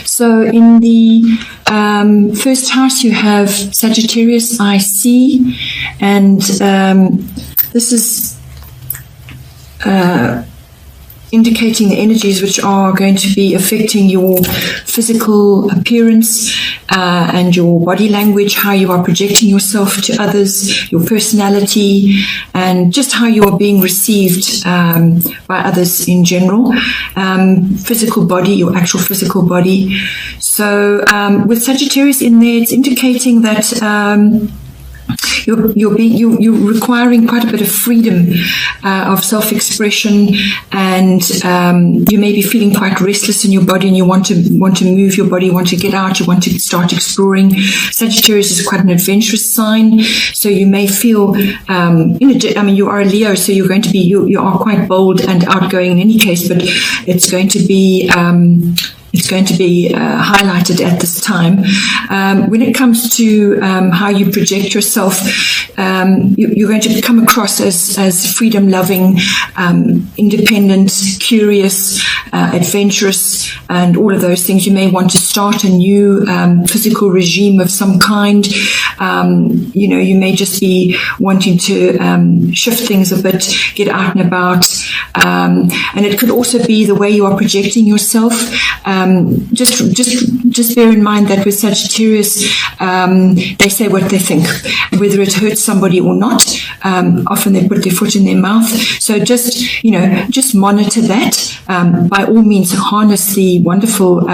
So in the first house, you have Sagittarius IC, and this is indicating the energies which are going to be affecting your physical appearance and your body language, how you are projecting yourself to others, your personality, and just how you are being received by others in general. Physical body, your actual physical body. So with Sagittarius in there, it's indicating that you're requiring quite a bit of freedom of self-expression, and you may be feeling quite restless in your body, and you want to move your body, you want to get out, you want to start exploring. Sagittarius is quite an adventurous sign, so you may feel you are a Leo, so you're going to be you are quite bold and outgoing in any case, but it's going to be highlighted at this time. When it comes to how you project yourself, you're going to come across as freedom-loving, independent, curious, adventurous, and all of those things. You may want to start a new physical regime of some kind. You may just be wanting to shift things a bit, get out and about. And it could also be the way you are projecting yourself. Just bear in mind that with Sagittarius, they say what they think, whether it hurts somebody or not. Often they put their foot in their mouth. So just monitor that. By all means, harness the wonderful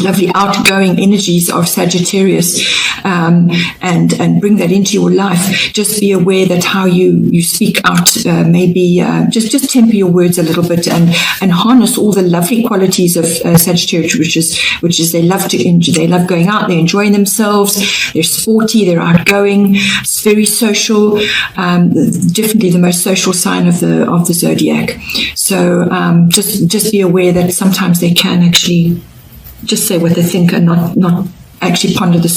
lovely outgoing energies of Sagittarius, and bring that into your life. Just be aware that how you speak out, maybe just temper your words a little bit, and harness all the lovely qualities of Sagittarius, which is they love going out, they're enjoying themselves, they're sporty, they're outgoing, it's very social, definitely the most social sign of the zodiac. So just be aware that sometimes they can actually just say what they think and not actually ponder the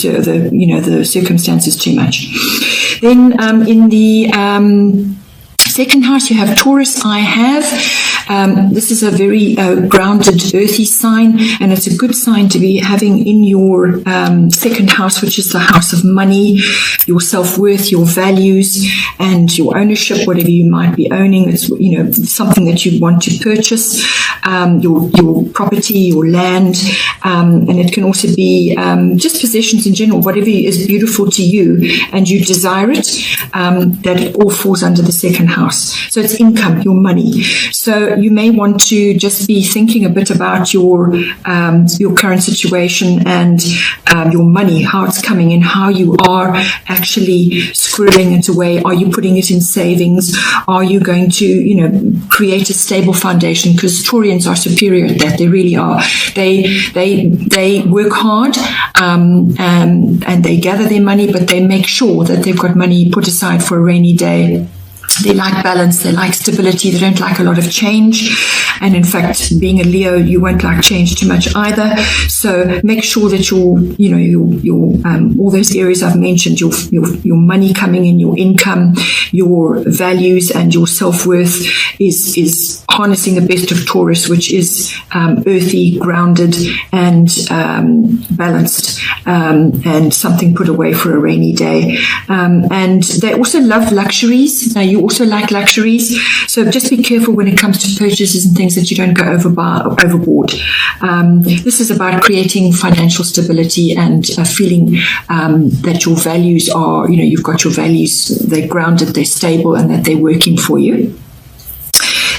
circumstances too much. Then in the second house, you have Taurus. This is a very grounded, earthy sign, and it's a good sign to be having in your second house, which is the house of money, your self-worth, your values, and your ownership, whatever you might be owning. It's something that you want to purchase, your property, your land, and it can also be just possessions in general, whatever is beautiful to you and you desire it, that it all falls under the second house. So it's income, your money. So you may want to just be thinking a bit about your current situation and your money, how it's coming in, how you are actually squirreling it away. Are you putting it in savings? Are you going to, create a stable foundation? Because Taurians are superior at that. They really are. They work hard and they gather their money, but they make sure that they've got money put aside for a rainy day. They like balance, they like stability, they don't like a lot of change. And in fact, being a Leo, you won't like change too much either. So make sure that your all those areas I've mentioned, your money coming in, your income, your values, and your self-worth is harnessing the best of Taurus, which is earthy, grounded, and balanced, and something put away for a rainy day. And they also love luxuries. Now, you also like luxuries, so just be careful when it comes to purchases and things that you don't go overboard. This is about creating financial stability and feeling that your values are, you've got your values, they're grounded, they're stable, and that they're working for you.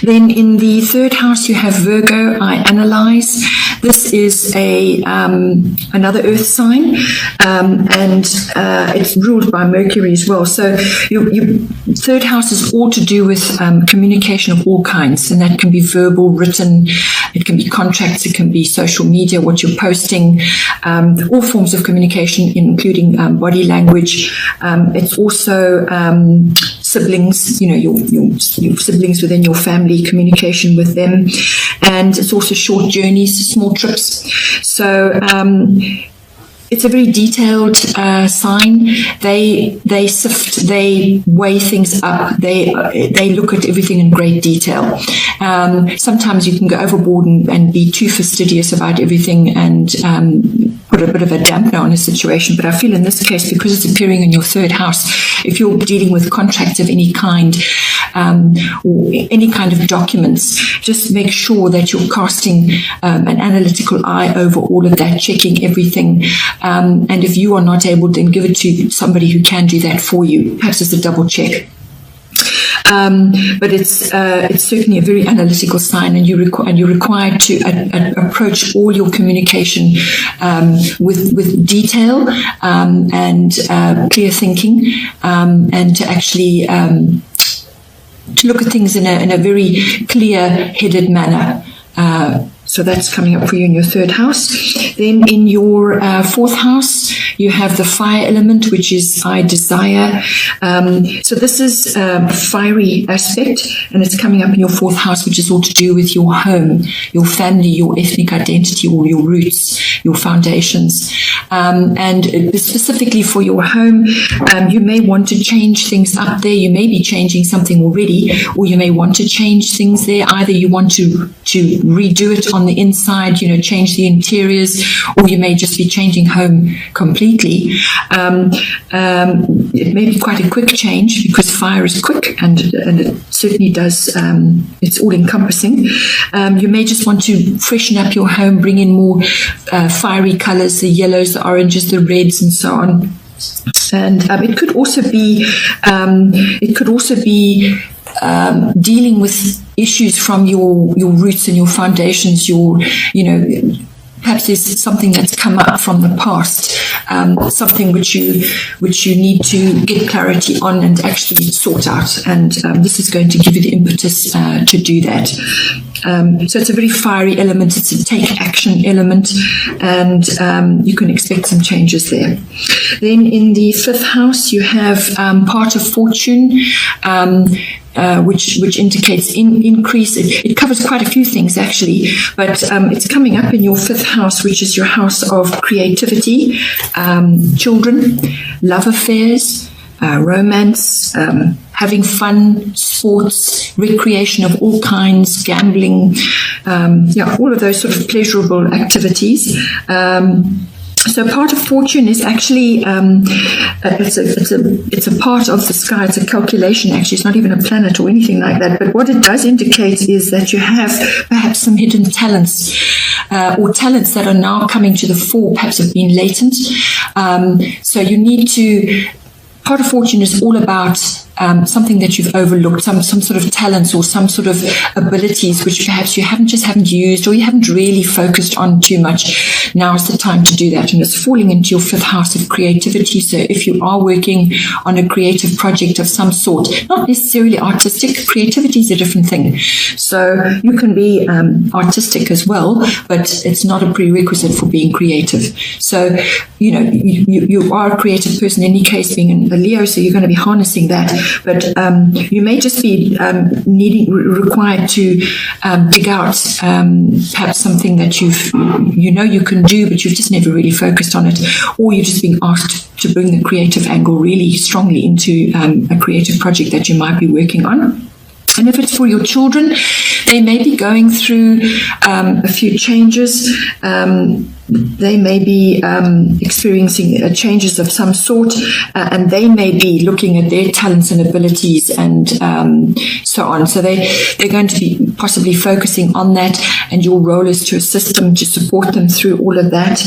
Then in the third house, you have Virgo. I analyze. This is another earth sign, and it's ruled by Mercury as well. So your third house is all to do with communication of all kinds, and that can be verbal, written, it can be contracts, it can be social media, what you're posting, all forms of communication, including body language. It's also siblings, your siblings within your family, communication with them, and it's also short journeys, small trips. So it's a very detailed sign. They sift, they weigh things up, they look at everything in great detail. Sometimes you can go overboard and be too fastidious about everything and put a bit of a dampener on a situation. But I feel in this case, because it's appearing in your third house, if you're dealing with contracts of any kind, or any kind of documents, just make sure that you're casting an analytical eye over all of that, checking everything. And if you are not able, then give it to somebody who can do that for you, perhaps as a double check. But it's certainly a very analytical sign, and you're required to approach all your communication with detail and clear thinking, and to actually to look at things in a very clear-headed manner. So that's coming up for you in your third house. Then in your fourth house, you have the fire element, which is I desire. So this is a fiery aspect, and it's coming up in your fourth house, which is all to do with your home, your family, your ethnic identity, or your roots, your foundations. And specifically for your home, you may want to change things up there. You may be changing something already, or you may want to change things there. Either you want to redo it on the inside, change the interiors, or you may just be changing home completely. It may be quite a quick change, because fire is quick, and it certainly does, it's all-encompassing. You may just want to freshen up your home, bring in more fiery colors, the yellows, the oranges, the reds, and so on. And it could also be dealing with issues from your roots and your foundations, perhaps there's something that's come up from the past, something which you need to get clarity on and actually sort out. And this is going to give you the impetus to do that. So it's a very fiery element. It's a take action element, and you can expect some changes there. Then in the fifth house, you have part of fortune, which indicates increase. It covers quite a few things actually, but it's coming up in your fifth house, which is your house of creativity, children, love affairs, romance, having fun, sports, recreation of all kinds, gambling, all of those sort of pleasurable activities. So part of fortune is actually it's a part of the sky. It's a calculation. Actually, it's not even a planet or anything like that. But what it does indicate is that you have perhaps some hidden talents, or talents that are now coming to the fore. Perhaps have been latent. So you need to. Part of fortune is all about something that you've overlooked, some sort of talents or some sort of abilities which perhaps you haven't used, or you haven't really focused on too much. Now is the time to do that, and it's falling into your fifth house of creativity. So if you are working on a creative project of some sort, not necessarily artistic, creativity is a different thing. So you can be artistic as well, but it's not a prerequisite for being creative. So you are a creative person in any case, being a Leo, so you're going to be harnessing that. But you may just be required to dig out perhaps something that you can do, but you've just never really focused on it, or you're just being asked to bring the creative angle really strongly into a creative project that you might be working on. And if it's for your children, they may be going through a few changes. They may be experiencing changes of some sort, and they may be looking at their talents and abilities and so on. So they're going to be possibly focusing on that, and your role is to assist them, to support them through all of that.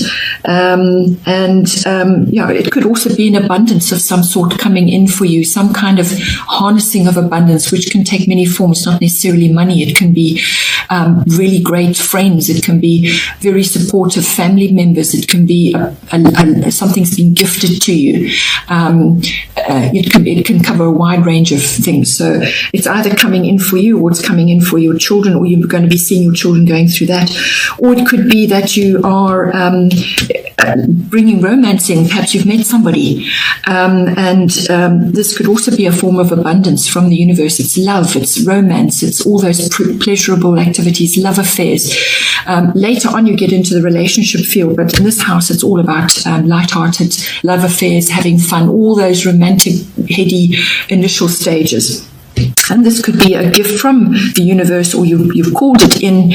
It could also be an abundance of some sort coming in for you, some kind of harnessing of abundance, which can take many forms, not necessarily money. It can be really great friends. It can be very supportive family members. It can be something's been gifted to you. It can cover a wide range of things. So it's either coming in for you, or it's coming in for your children, or you're going to be seeing your children going through that. Or it could be that you are bringing romance in. Perhaps you've met somebody, and this could also be a form of abundance from the universe. It's love, it's romance, it's all those pleasurable activities, love affairs. Later on, you get into the relationship field, but in this house, it's all about light-hearted love affairs, having fun, all those romantic, heady initial stages. And this could be a gift from the universe, or you've called it in,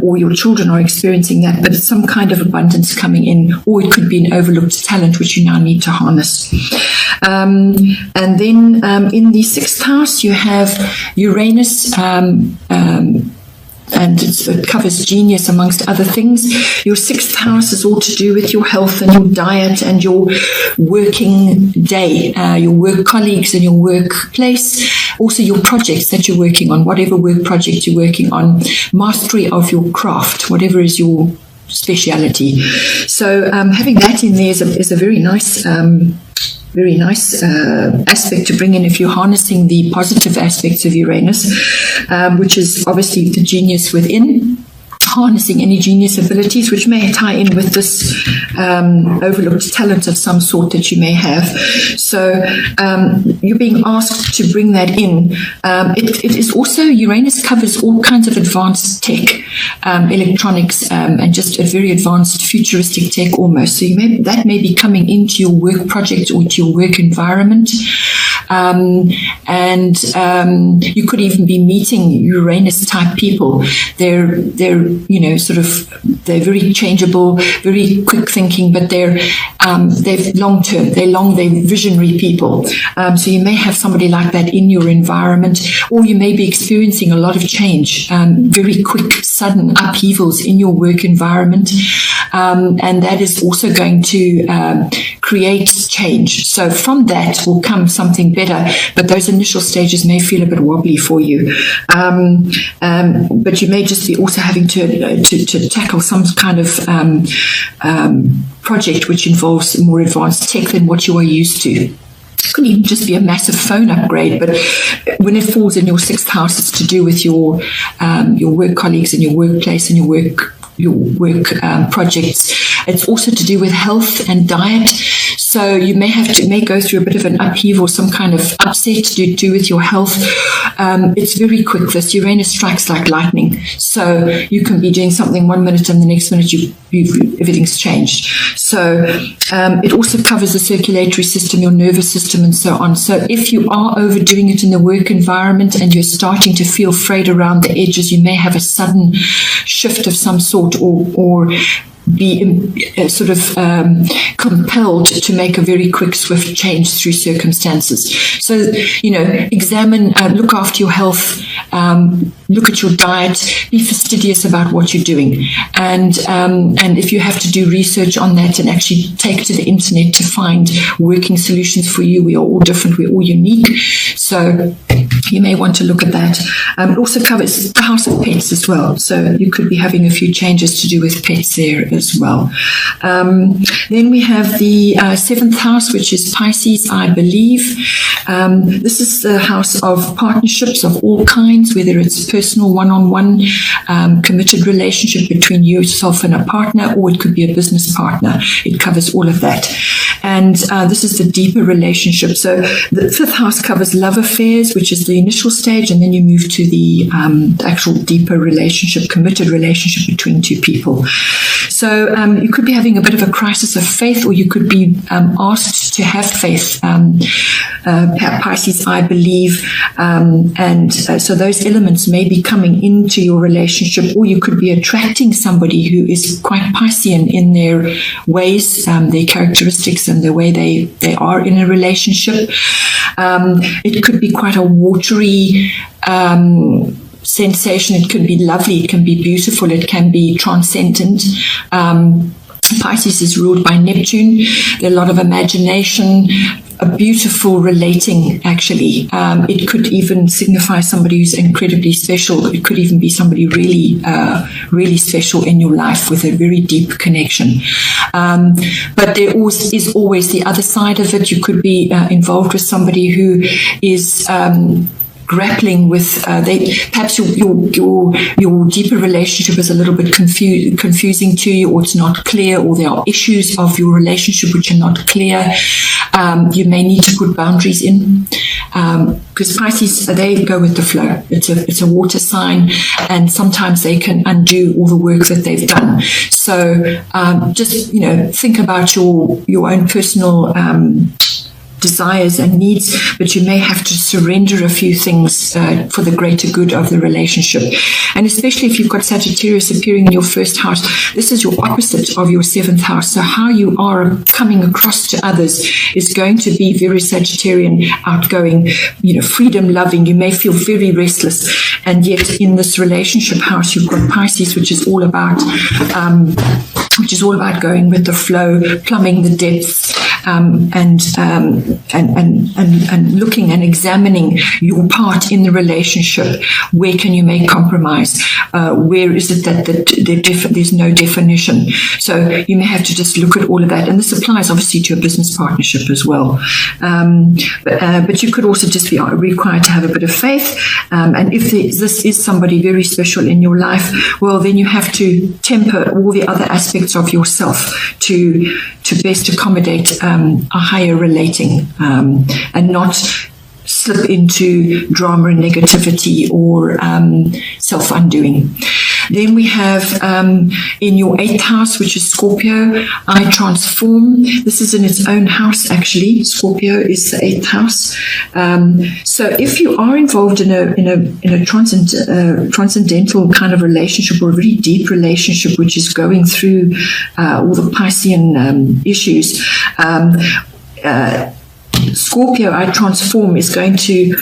or your children are experiencing that, but it's some kind of abundance coming in, or it could be an overlooked talent which you now need to harness. And then in the 6th house, you have Uranus, and it covers genius amongst other things. Your 6th house is all to do with your health and your diet and your working day, your work colleagues and your workplace, also your projects that you're working on, whatever work project you're working on, mastery of your craft, whatever is your speciality. So having that in there is a very nice aspect to bring in if you're harnessing the positive aspects of Uranus, which is obviously the genius within, harnessing any genius abilities, which may tie in with this overlooked talent of some sort that you may have. So you're being asked to bring that in. It is also, Uranus covers all kinds of advanced tech, electronics, and just a very advanced futuristic tech almost. So that may be coming into your work project or into your work environment. And you could even be meeting Uranus type people. They're they're very changeable, very quick thinking, but they're long term, they're visionary people. So you may have somebody like that in your environment, or you may be experiencing a lot of change, very quick, sudden upheavals in your work environment. And that is also going to create change. So from that will come something better, but those initial stages may feel a bit wobbly for you. But you may just be also having to tackle some kind of project which involves more advanced tech than what you are used to. It could even just be a massive phone upgrade, but when it falls in your 6th house, it's to do with your work colleagues and your workplace and your work projects. It's also to do with health and diet. So you may go through a bit of an upheaval, some kind of upset to do with your health. It's very quick. This Uranus strikes like lightning. So you can be doing something 1 minute and the next minute everything's changed. So it also covers the circulatory system, your nervous system, and so on. So if you are overdoing it in the work environment and you're starting to feel frayed around the edges, you may have a sudden shift of some sort, or be compelled to make a very quick, swift change through circumstances. So, examine, look after your health, look at your diet, be fastidious about what you're doing. And if you have to do research on that and actually take to the internet to find working solutions for you, we are all different, we're all unique. So you may want to look at that. It also covers the house of pets as well. So you could be having a few changes to do with pets there as well. Then we have the 7th house, which is Pisces, I believe. This is the house of partnerships of all kinds, whether it's personal, one-on-one, committed relationship between yourself and a partner, or it could be a business partner. It covers all of that. And this is the deeper relationship. So the 5th house covers love affairs, which is the initial stage, and then you move to the actual deeper relationship, committed relationship between two people. So you could be having a bit of a crisis of faith, or you could be asked to have faith, Pisces, I believe. So those elements may be coming into your relationship, or you could be attracting somebody who is quite Piscean in their ways, their characteristics, and the way they are in a relationship. It could be quite a watery sensation. It can be lovely, it can be beautiful, it can be transcendent. Pisces is ruled by Neptune. There's a lot of imagination, a beautiful relating, actually. It could even signify somebody who's incredibly special. It could even be somebody really, really special in your life with a very deep connection. But there is always the other side of it. You could be involved with somebody who is grappling with perhaps your deeper relationship is a little bit confusing to you, or it's not clear, or there are issues of your relationship which are not clear. You may need to put boundaries in, because Pisces, they go with the flow. It's a water sign, and sometimes they can undo all the work that they've done. So just think about your own personal desires and needs, but you may have to surrender a few things for the greater good of the relationship. And especially if you've got Sagittarius appearing in your first house, this is your opposite of your seventh house. So how you are coming across to others is going to be very Sagittarian, outgoing, freedom loving. You may feel very restless, and yet in this relationship house you've got Pisces, which is all about going with the flow, plumbing the depths, and looking and examining your part in the relationship. Where can you make compromise? Where is it that there's no definition? So you may have to just look at all of that, and this applies obviously to a business partnership as well. But you could also just be required to have a bit of faith, and if this is somebody very special in your life, well, then you have to temper all the other aspects of yourself to best accommodate a higher relating, and not slip into drama and negativity or self-undoing. Then we have in your 8th house, which is Scorpio, I transform. This is in its own house, actually. Scorpio is the 8th house. So if you are involved in a transcendental kind of relationship, or a very deep relationship, which is going through all the Piscean issues, Scorpio, I transform, is going to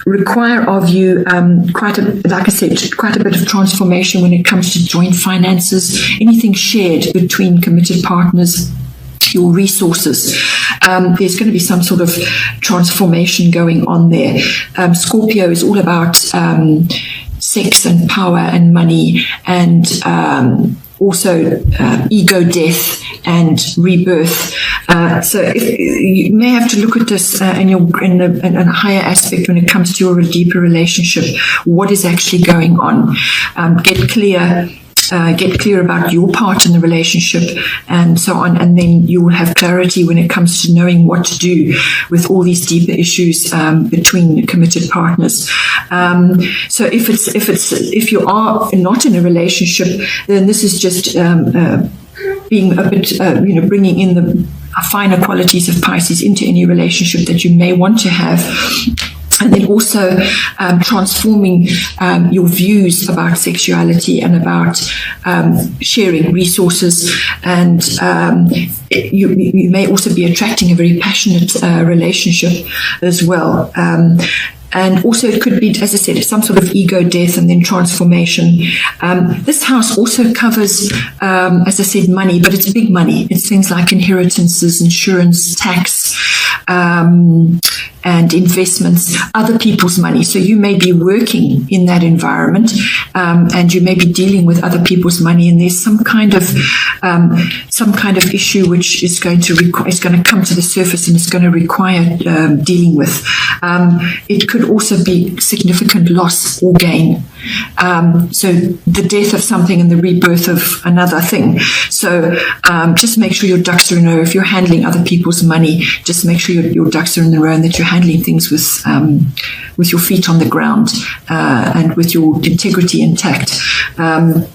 require of you quite a bit of transformation when it comes to joint finances, anything shared between committed partners, your resources. There's going to be some sort of transformation going on there. Scorpio is all about sex and power and money, and also ego death and rebirth. So you may have to look at this in a higher aspect when it comes to your deeper relationship. What is actually going on? Get clear about your part in the relationship and so on, and then you will have clarity when it comes to knowing what to do with all these deeper issues between committed partners. So if you are not in a relationship, then this is just being a bit, bringing in the finer qualities of Pisces into any relationship that you may want to have. And then also transforming your views about sexuality and about sharing resources. And you may also be attracting a very passionate relationship as well. And also it could be, as I said, some sort of ego death and then transformation. This house also covers, as I said, money, but it's big money. It's things like inheritances, insurance, tax, and investments, other people's money. So you may be working in that environment, and you may be dealing with other people's money, and there's some kind of issue which is going to come to the surface, and it's going to require dealing with. It could also be significant loss or gain. So the death of something and the rebirth of another thing. So just make sure your ducks are in a row. If you're handling other people's money, just make sure your ducks are in a row and that you're handling things with your feet on the ground and with your integrity intact. But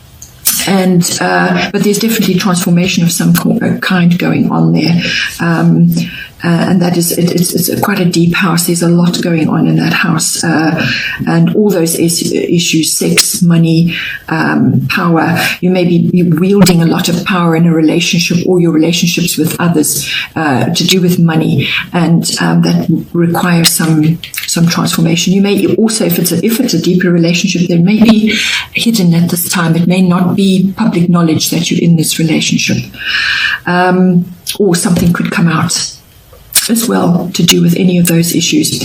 there's definitely transformation of some kind going on there. And that is, it's quite a deep house. There's a lot going on in that house. And all those issues, sex, money, power. You may be wielding a lot of power in a relationship or your relationships with others to do with money. And that requires some transformation. You may also, if it's a deeper relationship, there may be hidden at this time. It may not be public knowledge that you're in this relationship. Or something could come out as well to do with any of those issues.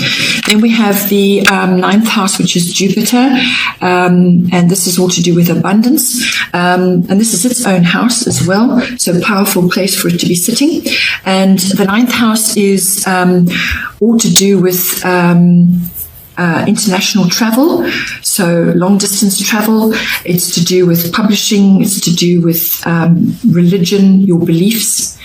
Then we have the 9th house, which is Jupiter, and this is all to do with abundance, and this is its own house as well, so a powerful place for it to be sitting. And the 9th house is all to do with international travel, so long distance travel. It's to do with publishing. It's to do with religion, your beliefs.